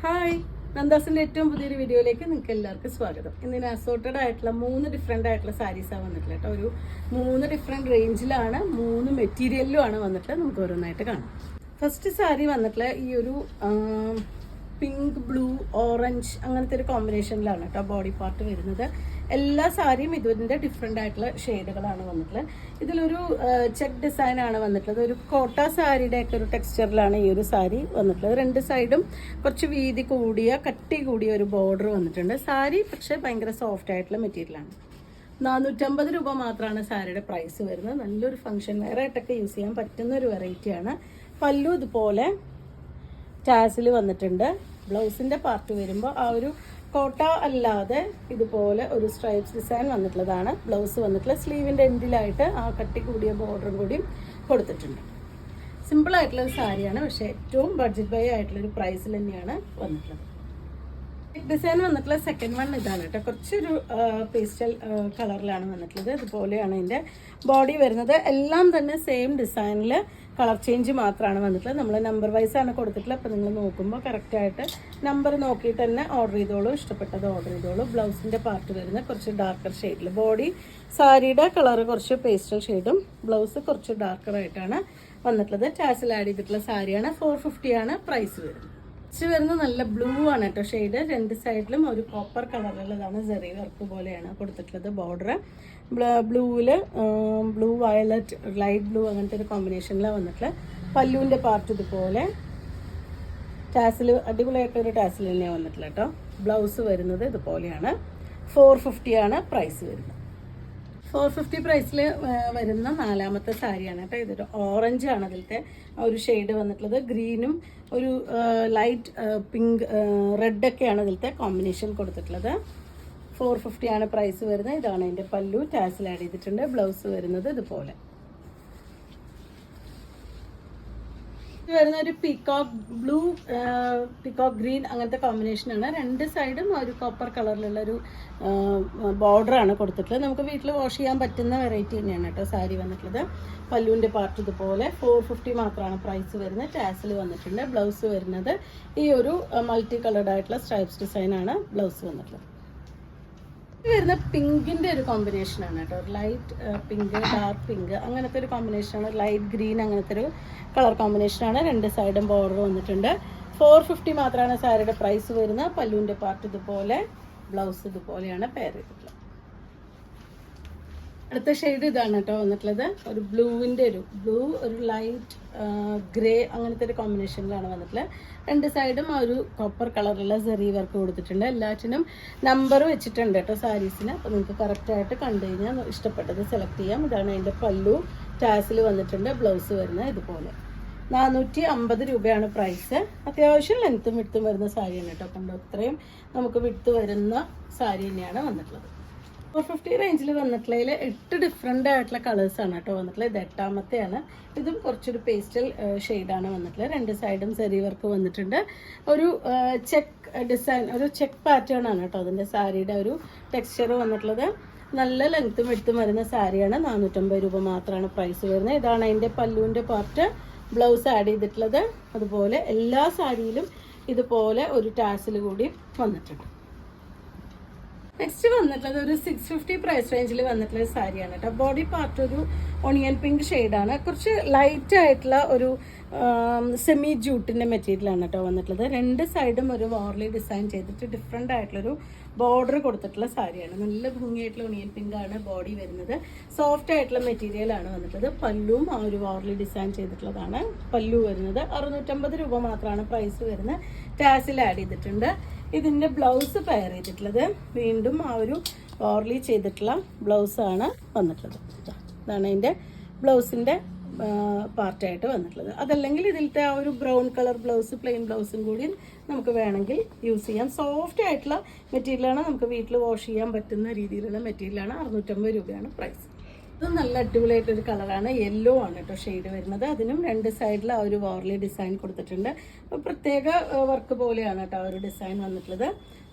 Hi, നന്ദാസിൻ്റെ ഏറ്റവും പുതിയൊരു വീഡിയോയിലേക്ക് നിങ്ങൾക്ക് എല്ലാവർക്കും സ്വാഗതം. ഇന്ന് അസോർട്ടഡ് ആയിട്ടുള്ള 3 ഡിഫറെൻ്റ് ആയിട്ടുള്ള സാരീസാണ് വന്നിട്ടുള്ളത് കേട്ടോ. ഒരു 3 ഡിഫറെൻറ്റ് റേഞ്ചിലാണ്, 3 മെറ്റീരിയലിലുമാണ് വന്നിട്ടുള്ളത്. നമുക്ക് ഓരോന്നായിട്ട് കാണാം. ഫസ്റ്റ് സാരി വന്നിട്ടുള്ള ഈ ഒരു പിങ്ക്, ബ്ലൂ, ഓറഞ്ച് അങ്ങനത്തെ ഒരു കോമ്പിനേഷനിലാണ് കേട്ടോ ബോഡി പാർട്ട് വരുന്നത്. എല്ലാ സാരിയും ഇതിൻ്റെ ഡിഫറെൻ്റ് ആയിട്ടുള്ള ഷെയ്ഡുകളാണ് വന്നിട്ടുള്ളത്. ഇതിലൊരു ചെക്ക് ഡിസൈനാണ് വന്നിട്ടുള്ളത്. ഒരു കോട്ട സാരിയുടെ ഒക്കെ ഒരു ടെക്സ്ചറിലാണ് ഈ ഒരു സാരി വന്നിട്ടുള്ളത്. 2 സൈഡും കുറച്ച് വീതി കൂടിയ, കട്ടി കൂടിയ ഒരു ബോർഡർ വന്നിട്ടുണ്ട്. സാരി പക്ഷേ ഭയങ്കര സോഫ്റ്റ് ആയിട്ടുള്ള മെറ്റീരിയലാണ്. 450 രൂപ മാത്രമാണ് സാരിയുടെ പ്രൈസ് വരുന്നത്. നല്ലൊരു ഫംഗ്ഷൻ വെയർ ആയിട്ടൊക്കെ യൂസ് ചെയ്യാൻ പറ്റുന്ന ഒരു വെറൈറ്റിയാണ്. പല്ലു ഇതുപോലെ ടാസിൽ വന്നിട്ടുണ്ട്. ബ്ലൗസിൻ്റെ പാർട്ട് വരുമ്പോൾ ആ ഒരു കോട്ട അല്ലാതെ ഇതുപോലെ ഒരു സ്ട്രൈപ്സ് ഡിസൈൻ വന്നിട്ടുള്ളതാണ് ബ്ലൗസ് വന്നിട്ടുള്ളത്. സ്ലീവിൻ്റെ എൻഡിലായിട്ട് ആ കട്ടി കൂടിയ ബോർഡറും കൂടിയും കൊടുത്തിട്ടുണ്ട്. സിമ്പിളായിട്ടുള്ളൊരു സാരിയാണ്, പക്ഷേ ഏറ്റവും ബഡ്ജറ്റ് ബൈ ആയിട്ടുള്ളൊരു പ്രൈസിൽ തന്നെയാണ് വന്നിട്ടുള്ളത്. ഡിസൈൻ വന്നിട്ടുള്ള സെക്കൻഡ് വൺ ഇതാണ് കേട്ടോ. കുറച്ചൊരു പേസ്റ്റൽ കളറിലാണ് വന്നിട്ടുള്ളത്. ഇതുപോലെയാണ് ഇതിൻ്റെ ബോഡി വരുന്നത്. എല്ലാം തന്നെ സെയിം ഡിസൈനിൽ കളർ ചേഞ്ച് മാത്രമാണ് വന്നിട്ടുള്ളത്. നമ്മൾ നമ്പർ വൈസാണ് കൊടുത്തിട്ടുള്ളത്. അപ്പോൾ നിങ്ങൾ നോക്കുമ്പോൾ കറക്റ്റായിട്ട് നമ്പർ നോക്കിയിട്ട് തന്നെ ഓർഡർ ചെയ്തോളൂ. ഇഷ്ടപ്പെട്ടത് ഓർഡർ ചെയ്തോളൂ. ബ്ലൗസിൻ്റെ പാർട്ട് വരുന്നത് കുറച്ച് ഡാർക്കർ ഷെയ്ഡിൽ, ബോഡി സാരിയുടെ കളർ കുറച്ച് പേസ്റ്റൽ ഷെയ്ഡും ബ്ലൗസ് കുറച്ച് ഡാർക്കറായിട്ടാണ് വന്നിട്ടുള്ളത്. ടാസിൽ ആഡ് ചെയ്തിട്ടുള്ള സാരിയാണ്. 450 ആണ് പ്രൈസ് വരുന്നത്. വരുന്നത് നല്ല ബ്ലൂ ആണ് കേട്ടോ ഷെയ്ഡ്. 2 സൈഡിലും ഒരു കോപ്പർ കളറിലുള്ളതാണ്. സെറി വർക്ക് പോലെയാണ് കൊടുത്തിട്ടുള്ളത്. ബോർഡർ ബ്ലൂവിൽ ബ്ലൂ, വയലറ്റ്, ലൈറ്റ് ബ്ലൂ അങ്ങനത്തെ ഒരു കോമ്പിനേഷനിലാണ് വന്നിട്ടുള്ളത്. പല്ലുവിൻ്റെ പാർട്ട് ഇതുപോലെ ടാസിൽ, അടിപൊളിയായിട്ട് ഒരു ടാസിൽ തന്നെയാണ് വന്നിട്ടുള്ളത് കേട്ടോ. ബ്ലൗസ് വരുന്നത് ഇതുപോലെയാണ്. 450 ആണ് പ്രൈസ് വരുന്നത്. 450 പ്രൈസിൽ വരുന്ന 4ാമത്തെ സാരിയാണ് കേട്ടോ. ഇതൊരു ഓറഞ്ച് ആണ് അതിലത്തെ ഒരു ഷെയ്ഡ് വന്നിട്ടുള്ളത്. ഗ്രീനും ഒരു ലൈറ്റ് പിങ്ക്, റെഡൊക്കെയാണ് ഇതിലത്തെ കോമ്പിനേഷൻ കൊടുത്തിട്ടുള്ളത്. 450 ആണ് പ്രൈസ് വരുന്നത്. ഇതാണ് അതിൻ്റെ പല്ലു. ടാസിൽ ആഡ് ചെയ്തിട്ടുണ്ട്. ബ്ലൗസ് വരുന്നത് ഇതുപോലെ. വരുന്ന ഒരു പീകോക്ക് ബ്ലൂ, പീകോക്ക് ഗ്രീൻ അങ്ങനത്തെ കോമ്പിനേഷനാണ്. 2 സൈഡും ഒരു കോപ്പർ കളറിലുള്ള ഒരു ബോർഡറാണ് കൊടുത്തിട്ടുള്ളത്. നമുക്ക് വീട്ടിൽ വാഷ് ചെയ്യാൻ പറ്റുന്ന വെറൈറ്റി തന്നെയാണ് കേട്ടോ സാരി വന്നിട്ടുള്ളത്. പല്ലുവിൻ്റെ പാർട്ട് ഇതുപോലെ. 450 മാത്രമാണ് പ്രൈസ് വരുന്നത്. ടാസിൽ വന്നിട്ടുണ്ട്. ബ്ലൗസ് വരുന്നത് ഈ ഒരു മൾട്ടി കളർഡ് ആയിട്ടുള്ള സ്ട്രൈപ്സ് ഡിസൈനാണ് ബ്ലൗസ് വന്നിട്ടുള്ളത്. വരുന്ന പിങ്കിൻ്റെ ഒരു കോമ്പിനേഷനാണ് കേട്ടോ. ലൈറ്റ് പിങ്ക്, ഡാർക്ക് പിങ്ക് അങ്ങനത്തെ ഒരു കോമ്പിനേഷനാണ്. ലൈറ്റ് ഗ്രീൻ അങ്ങനത്തെ ഒരു കളർ കോമ്പിനേഷനാണ്. 2 സൈഡും ബോർഡർ വന്നിട്ടുണ്ട്. 450 മാത്രമാണ് സാരിയുടെ പ്രൈസ് വരുന്നത്. പല്ലുവിൻ്റെ പാർട്ട് ഇതുപോലെ, ബ്ലൗസ് ഇതുപോലെയാണ് പെയർ ചെയ്തിട്ടുള്ളത്. അടുത്ത ഷെയ്ഡ് ഇതാണ് കേട്ടോ വന്നിട്ടുള്ളത്. ഒരു ബ്ലൂവിൻ്റെ ഒരു ലൈറ്റ് ഗ്രേ അങ്ങനത്തെ ഒരു കോമ്പിനേഷനിലാണ് വന്നിട്ടുള്ളത്. 2 സൈഡും ഒരു കോപ്പർ കളറുള്ള സെറി വർക്ക് കൊടുത്തിട്ടുണ്ട്. എല്ലാറ്റിനും നമ്പർ വെച്ചിട്ടുണ്ട് കേട്ടോ സാരീസിന്. അപ്പോൾ നിങ്ങൾക്ക് കറക്റ്റായിട്ട് കണ്ടു കഴിഞ്ഞാൽ ഇഷ്ടപ്പെട്ടത് സെലക്ട് ചെയ്യാം. ഇതാണ് അതിൻ്റെ പല്ലു. ടാസിൽ വന്നിട്ടുണ്ട്. ബ്ലൗസ് വരുന്നത് ഇതുപോലെ. 450 രൂപയാണ് പ്രൈസ്. അത്യാവശ്യം ലെങ്ത്തും വിട്ടും വരുന്ന സാരിയാണ് കേട്ടോ. കണ്ടോ, ഇത്രയും നമുക്ക് വിട്ട് വരുന്ന സാരി തന്നെയാണ് വന്നിട്ടുള്ളത്. 450 റേഞ്ചിൽ വന്നിട്ടുള്ളതിൽ 8 ഡിഫറെൻ്റ് ആയിട്ടുള്ള കളേഴ്സാണ് കേട്ടോ വന്നിട്ടുള്ളത്. ഇത് 8ാമത്തെയാണ്. ഇതും കുറച്ചൊരു പേസ്റ്റൽ ഷെയ്ഡാണ് വന്നിട്ടുള്ളത്. 2 സൈഡും സെറി വർക്ക് വന്നിട്ടുണ്ട്. ഒരു ചെക്ക് ഡിസൈൻ, ഒരു ചെക്ക് പാറ്റേൺ ആണ് കേട്ടോ അതിൻ്റെ സാരിയുടെ ഒരു ടെക്സ്ചർ വന്നിട്ടുള്ളത്. നല്ല ലെങ്ത്തും വിട്ടും വരുന്ന സാരിയാണ്. 450 രൂപ മാത്രമാണ് പ്രൈസ് വരുന്നത്. ഇതാണ് അതിൻ്റെ പല്ലുവിൻ്റെ പാർട്ട്. ബ്ലൗസ് ആഡ് ചെയ്തിട്ടുള്ളത്. അതുപോലെ എല്ലാ സാരിയിലും ഇതുപോലെ ഒരു ടാസിൽ കൂടി വന്നിട്ടുണ്ട്. നെക്സ്റ്റ് വന്നിട്ടുള്ളത് ഒരു 650 പ്രൈസ് റേഞ്ചിൽ വന്നിട്ടുള്ള സാരിയാണ് കേട്ടോ. ബോഡി പാർട്ട് ഒരു ഓണിയൻ പിങ്ക് ഷെയ്ഡാണ്. കുറച്ച് ലൈറ്റ് ആയിട്ടുള്ള ഒരു സെമി ജൂട്ടിൻ്റെ മെറ്റീരിയലാണ് കേട്ടോ വന്നിട്ടുള്ളത്. 2 സൈഡും ഒരു വാർലി ഡിസൈൻ ചെയ്തിട്ട് ഡിഫറെൻ്റ് ആയിട്ടുള്ളൊരു ബോർഡർ കൊടുത്തിട്ടുള്ള സാരിയാണ്. നല്ല ഭംഗിയായിട്ടുള്ള ഓണിയൻ പിങ്ക് ആണ് ബോഡി വരുന്നത്. സോഫ്റ്റ് ആയിട്ടുള്ള മെറ്റീരിയലാണ് വന്നിട്ടുള്ളത്. പല്ലുവും ആ ഒരു വാർലി ഡിസൈൻ ചെയ്തിട്ടുള്ളതാണ് പല്ലു വരുന്നത്. 650 രൂപ മാത്രമാണ് പ്രൈസ് വരുന്നത്. ടാസിൽ ആഡ് ചെയ്തിട്ടുണ്ട്. ഇതിൻ്റെ ബ്ലൗസ് പെയർ ചെയ്തിട്ടുള്ളത് വീണ്ടും ആ ഒരു വാർലി ചെയ്തിട്ടുള്ള ബ്ലൗസാണ് വന്നിട്ടുള്ളത്. ഇതാണ് അതിൻ്റെ ബ്ലൗസിൻ്റെ പാർട്ടായിട്ട് വന്നിട്ടുള്ളത്. അതല്ലെങ്കിൽ ഇതിലത്തെ ആ ഒരു ബ്രൗൺ കളർ ബ്ലൗസ്, പ്ലെയിൻ ബ്ലൗസും കൂടി നമുക്ക് വേണമെങ്കിൽ യൂസ് ചെയ്യാം. സോഫ്റ്റ് ആയിട്ടുള്ള മെറ്റീരിയലാണ്. നമുക്ക് വീട്ടിൽ വാഷ് ചെയ്യാൻ പറ്റുന്ന രീതിയിലുള്ള മെറ്റീരിയലാണ്. 650 രൂപയാണ് പ്രൈസ്. ഇത് നല്ല അടിപൊളിയായിട്ടൊരു കളറാണ്. യെല്ലോ ആണ് കേട്ടോ ഷെയ്ഡ് വരുന്നത്. അതിനും 2 സൈഡിൽ ആ ഒരു വാർലി ഡിസൈൻ കൊടുത്തിട്ടുണ്ട്. അപ്പോൾ പ്രത്യേക വർക്ക് പോലെയാണ് കേട്ടോ ആ ഒരു ഡിസൈൻ വന്നിട്ടുള്ളത്.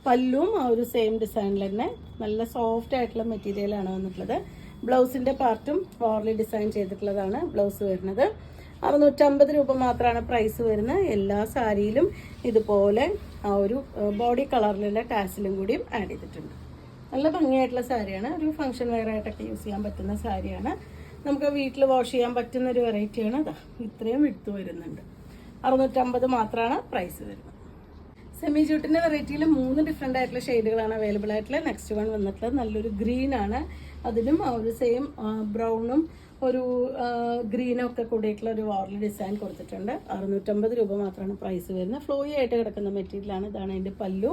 പല്ലും ആ ഒരു സെയിം ഡിസൈനിൽ തന്നെ നല്ല സോഫ്റ്റ് ആയിട്ടുള്ള മെറ്റീരിയലാണ് വന്നിട്ടുള്ളത്. ബ്ലൗസിൻ്റെ പാർട്ടും വാർലി ഡിസൈൻ ചെയ്തിട്ടുള്ളതാണ് ബ്ലൗസ് വരുന്നത്. 650 രൂപ മാത്രമാണ് പ്രൈസ് വരുന്നത്. എല്ലാ സാരിയിലും ഇതുപോലെ ആ ഒരു ബോഡി കളറിലുള്ള ടാസിലും കൂടിയും ആഡ് ചെയ്തിട്ടുണ്ട്. നല്ല ഭംഗിയായിട്ടുള്ള സാരിയാണ്. ഒരു ഫംഗ്ഷൻ വെയർ ആയിട്ടൊക്കെ യൂസ് ചെയ്യാൻ പറ്റുന്ന സാരിയാണ്. നമുക്ക് വീട്ടിൽ വാഷ് ചെയ്യാൻ പറ്റുന്ന ഒരു വെറൈറ്റിയാണ്. അതാ ഇത്രയും വിടുത്ത് വരുന്നുണ്ട്. 650 മാത്രമാണ് പ്രൈസ് വരുന്നത്. സെമി ജൂട്ടിൻ്റെ വെറൈറ്റിയിൽ 3 ഡിഫറെൻ്റ് ആയിട്ടുള്ള ഷെയ്ഡുകളാണ് അവൈലബിൾ ആയിട്ടുള്ളത്. നെക്സ്റ്റ് വൺ വന്നിട്ടുള്ളത് നല്ലൊരു ഗ്രീൻ ആണ്. അതിനും ആ ഒരു സെയിം ബ്രൗണും ഒരു ഗ്രീനും ഒക്കെ കൂടിയിട്ടുള്ള ഒരു വാർലി ഡിസൈൻ കൊടുത്തിട്ടുണ്ട്. 650 രൂപ മാത്രമാണ് പ്രൈസ് വരുന്നത്. ഫ്ലോയി ആയിട്ട് കിടക്കുന്ന മെറ്റീരിയലാണ്. ഇതാണ് അതിൻ്റെ പല്ലു.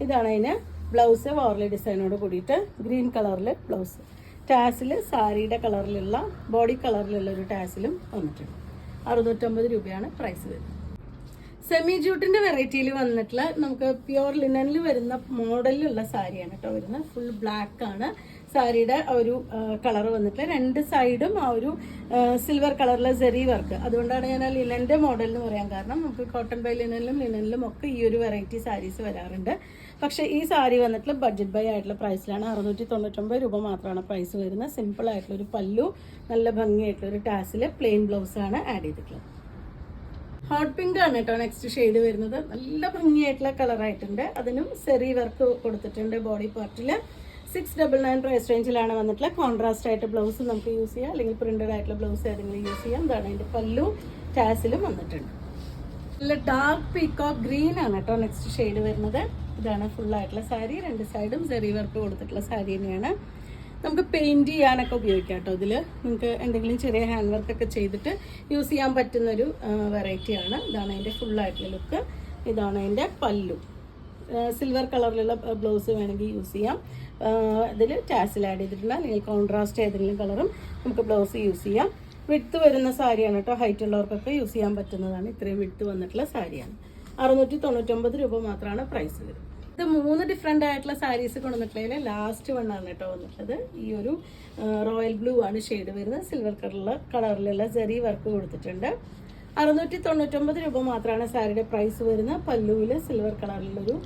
ഇതാണ് അതിന് ബ്ലൗസ്. വാർലി ഡിസൈനോട് കൂടിയിട്ട് ഗ്രീൻ കളറിൽ ബ്ലൗസ്. ടാസിൽ സാരിയുടെ കളറിലുള്ള ബോഡി കളറിലുള്ള ഒരു ടാസിലും വന്നിട്ടുണ്ട്. 650 രൂപയാണ് പ്രൈസ് വരുന്നത്. സെമി ജൂട്ടിൻ്റെ വെറൈറ്റിയിൽ വന്നിട്ടുള്ള നമുക്ക് പ്യുവർ ലിനനിൽ വരുന്ന മോഡലിലുള്ള സാരിയാണ് കേട്ടോ വരുന്നത്. ഫുൾ ബ്ലാക്ക് ആണ് സാരിയുടെ ഒരു കളർ വന്നിട്ട്. 2 സൈഡും ആ ഒരു സിൽവർ കളറിലെ സെറി വർക്ക്. അതുകൊണ്ടാണ് ഞാൻ ആ ലിനൻ്റെ മോഡൽ എന്ന് പറയാൻ കാരണം. നമുക്ക് കോട്ടൺ ബൈ ലിനനിലും ഒക്കെ ഈ ഒരു വെറൈറ്റി സാരീസ് വരാറുണ്ട്. പക്ഷേ ഈ സാരി വന്നിട്ട് ബഡ്ജറ്റ് ബൈ ആയിട്ടുള്ള പ്രൈസിലാണ്. 699 രൂപ മാത്രമാണ് പ്രൈസ് വരുന്നത്. സിമ്പിൾ ആയിട്ടുള്ളൊരു പല്ലു, നല്ല ഭംഗിയായിട്ടുള്ളൊരു ടാസിൽ പ്ലെയിൻ ബ്ലൗസാണ് ആഡ് ചെയ്തിട്ടുള്ളത്. ഹോട്ട് പിങ്ക് ആണ് കേട്ടോ നെക്സ്റ്റ് ഷെയ്ഡ് വരുന്നത്. നല്ല ഭംഗിയായിട്ടുള്ള കളറായിട്ടുണ്ട്. അതിനും സെറി വർക്ക് കൊടുത്തിട്ടുണ്ട് ബോഡി പാർട്ടിൽ. 699 പ്രൈസ് റേഞ്ചിലാണ് വന്നിട്ടുള്ള. കോൺട്രാസ്റ്റ് ആയിട്ട് ബ്ലൗസ് നമുക്ക് യൂസ് ചെയ്യാം, അല്ലെങ്കിൽ പ്രിന്റഡ് ആയിട്ടുള്ള ബ്ലൗസ് ഏതെങ്കിലും യൂസ് ചെയ്യാം. ഇതാണ് അതിൻ്റെ പല്ലു, ടാസിലും വന്നിട്ടുണ്ട്. നല്ല ഡാർക്ക് പീക്കോക്ക് ഗ്രീൻ ആണ് കേട്ടോ നെക്സ്റ്റ് ഷെയ്ഡ് വരുന്നത്. ഇതാണ് ഫുൾ ആയിട്ടുള്ള സാരി. 2 സൈഡും സെറി വർക്ക് കൊടുത്തിട്ടുള്ള സാരി തന്നെയാണ്. നമുക്ക് പെയിൻറ് ചെയ്യാനൊക്കെ ഉപയോഗിക്കാം കേട്ടോ. ഇതിൽ നിങ്ങൾക്ക് എന്തെങ്കിലും ചെറിയ ഹാൻഡ് വർക്കൊക്കെ ചെയ്തിട്ട് യൂസ് ചെയ്യാൻ പറ്റുന്നൊരു വെറൈറ്റിയാണ്. ഇതാണ് അതിൻ്റെ ഫുള്ളായിട്ടുള്ള ലുക്ക്. ഇതാണ് അതിൻ്റെ പല്ലു. സിൽവർ കളറിലുള്ള ബ്ലൗസ് വേണമെങ്കിൽ യൂസ് ചെയ്യാം. ഇതിൽ ടാസിൽ ആഡ് ചെയ്തിട്ടുണ്ട്, അല്ലെങ്കിൽ കോൺട്രാസ്റ്റ് ഏതെങ്കിലും കളറും നമുക്ക് ബ്ലൗസ് യൂസ് ചെയ്യാം. വിഡ്ത്ത് വരുന്ന സാരിയാണ് കേട്ടോ. ഹൈറ്റ് ഉള്ളവർക്കൊക്കെ യൂസ് ചെയ്യാൻ പറ്റുന്നതാണ്. ഇത്രയും വിഡ്ത്ത് വന്നിട്ടുള്ള സാരിയാണ്. 699 രൂപ മാത്രമാണ് പ്രൈസ് വരുന്നത്. ഇത് 3 ഡിഫറെൻ്റ് ആയിട്ടുള്ള സാരീസ് കൊണ്ടുവന്നിട്ടുള്ളതിൽ ലാസ്റ്റ് വണ്ണാണ് കേട്ടോ വന്നിട്ടുള്ളത്. ഈ ഒരു റോയൽ ബ്ലൂ ആണ് ഷെയ്ഡ് വരുന്നത്. സിൽവർ കളറിലുള്ള സെറി വർക്ക് കൊടുത്തിട്ടുണ്ട്. 699 രൂപ മാത്രമാണ് സാരിയുടെ പ്രൈസ് വരുന്നത്. പല്ലുവിൽ സിൽവർ കളറിലൊരു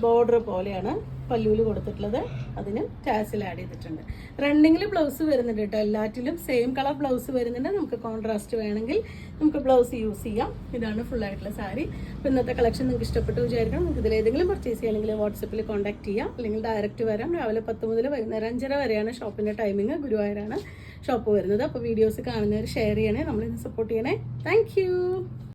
ബോർഡർ പോലെയാണ് പല്ലുവിൽ കൊടുത്തിട്ടുള്ളത്. അതിന് ടാസിൽ ആഡ് ചെയ്തിട്ടുണ്ട്. റണ്ണിങ്ങിൽ ബ്ലൗസ് വരുന്നുണ്ട് കേട്ടോ. എല്ലാറ്റിലും സെയിം കളർ ബ്ലൗസ് വരുന്നുണ്ട്. നമുക്ക് കോൺട്രാസ്റ്റ് വേണമെങ്കിൽ നമുക്ക് ബ്ലൗസ് യൂസ് ചെയ്യാം. ഇതാണ് ഫുൾ ആയിട്ടുള്ള സാരി. അപ്പോൾ ഇന്നത്തെ കളക്ഷൻ നിങ്ങൾക്ക് ഇഷ്ടപ്പെട്ടു വിചാരിക്കണം. നിങ്ങൾക്ക് ഇതിലേതെങ്കിലും പർച്ചേസ് ചെയ്യുകയാണെങ്കിൽ വാട്സപ്പിൽ കോൺടാക്ട് ചെയ്യാം, അല്ലെങ്കിൽ ഡയറക്റ്റ് വരാം. രാവിലെ 10 മുതൽ വൈകുന്നേരം 5:30 വരെയാണ് ഷോപ്പിൻ്റെ ടൈമിങ്. ഗുരുവായൂരാണ് ഷോപ്പ് വരുന്നത്. അപ്പോൾ വീഡിയോസ് കാണുന്നവർ ഷെയർ ചെയ്യണേ, നമ്മളിന്ന് സപ്പോർട്ട് ചെയ്യണേ. താങ്ക്